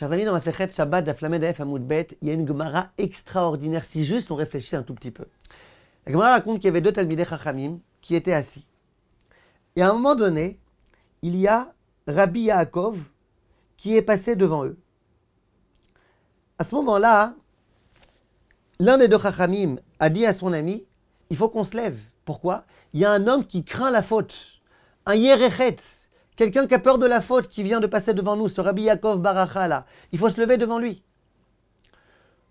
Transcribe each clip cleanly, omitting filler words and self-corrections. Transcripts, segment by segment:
Chers amis, dans ma Sechet Shabbat d'Af Lamed Aleph Amoud Bet, il y a une Gemara extraordinaire, si juste on réfléchit un tout petit peu. La Gemara raconte qu'il y avait deux Talmidei Chachamim qui étaient assis. Et à un moment donné, il y a Rabbi Yaakov qui est passé devant eux. À ce moment-là, l'un des deux Chachamim a dit à son ami, il faut qu'on se lève. Pourquoi? Il y a un homme qui craint la faute, un Yerechet, quelqu'un qui a peur de la faute qui vient de passer devant nous, ce Rabbi Yaakov Baracha là. Il faut se lever devant lui.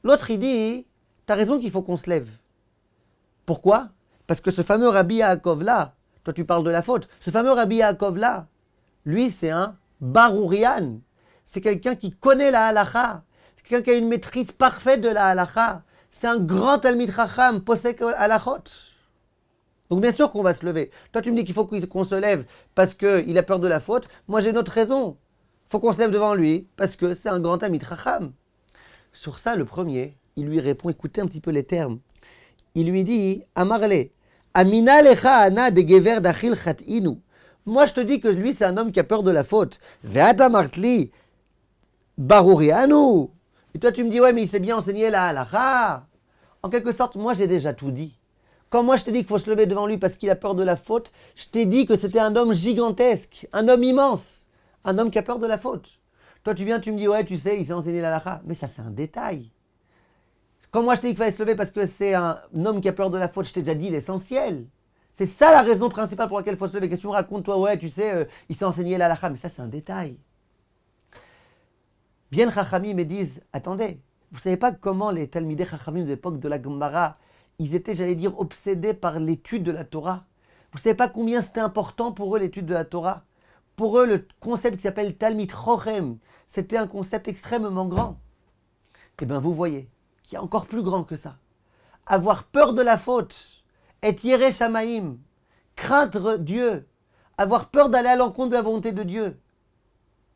L'autre, il dit, t'as raison qu'il faut qu'on se lève. Pourquoi? Parce que ce fameux Rabbi Yaakov là, toi tu parles de la faute, ce fameux Rabbi Yaakov là, lui c'est un Barourian. C'est quelqu'un qui connaît la halacha. C'est quelqu'un qui a une maîtrise parfaite de la halacha. C'est un grand Talmid Chacham, posek halachot. Donc bien sûr qu'on va se lever. Toi tu me dis qu'il faut qu'on se lève parce qu'il a peur de la faute. Moi j'ai une autre raison. Il faut qu'on se lève devant lui parce que c'est un grand Talmid Chacham. Sur ça, le premier, il lui répond, écoutez un petit peu les termes. Il lui dit, Amarle, Amina lecha ana de gever d'achil chat'inu. Moi je te dis que lui c'est un homme qui a peur de la faute. Ve'ata martli barurianu. Et toi tu me dis, ouais mais il sait bien enseigner la halacha. En quelque sorte, moi j'ai déjà tout dit. Quand moi je t'ai dit qu'il faut se lever devant lui parce qu'il a peur de la faute, je t'ai dit que c'était un homme gigantesque, un homme immense, un homme qui a peur de la faute. Toi tu viens, tu me dis, ouais tu sais, il sait enseigner la halacha. Mais ça c'est un détail. Quand moi je t'ai dit qu'il fallait se lever parce que c'est un homme qui a peur de la faute, je t'ai déjà dit l'essentiel. C'est ça la raison principale pour laquelle il faut se lever. Qu'est-ce que tu me racontes toi? Ouais tu sais, il sait enseigner la halacha. Mais ça c'est un détail. Bien les Chachamim me disent, attendez, vous savez pas comment les Talmidei Chachamim de l'époque de la Gemara, ils étaient, j'allais dire, obsédés par l'étude de la Torah. Vous savez pas combien c'était important pour eux l'étude de la Torah. Pour eux, le concept qui s'appelle Talmid Chochem, c'était un concept extrêmement grand. Eh bien, vous voyez qu'il y a encore plus grand que ça. Avoir peur de la faute, être Yereh Shamaim, craindre Dieu, avoir peur d'aller à l'encontre de la volonté de Dieu,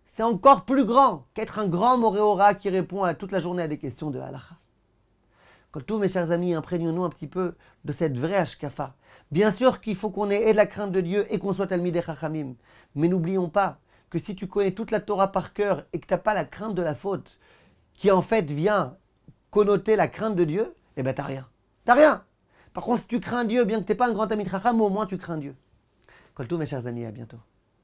c'est encore plus grand qu'être un grand Moréora qui répond à toute la journée à des questions de halacha. Quand tous mes chers amis, imprégnons-nous un petit peu de cette vraie hashkafa. Bien sûr qu'il faut qu'on ait de la crainte de Dieu et qu'on soit Talmidei Chachamim. Mais n'oublions pas que si tu connais toute la Torah par cœur et que tu n'as pas la crainte de la faute, qui en fait vient connoter la crainte de Dieu, eh ben t'as rien. T'as rien. Par contre, si tu crains Dieu, bien que tu n'es pas un grand Talmid Chacham, au moins tu crains Dieu. Quand tous mes chers amis, à bientôt.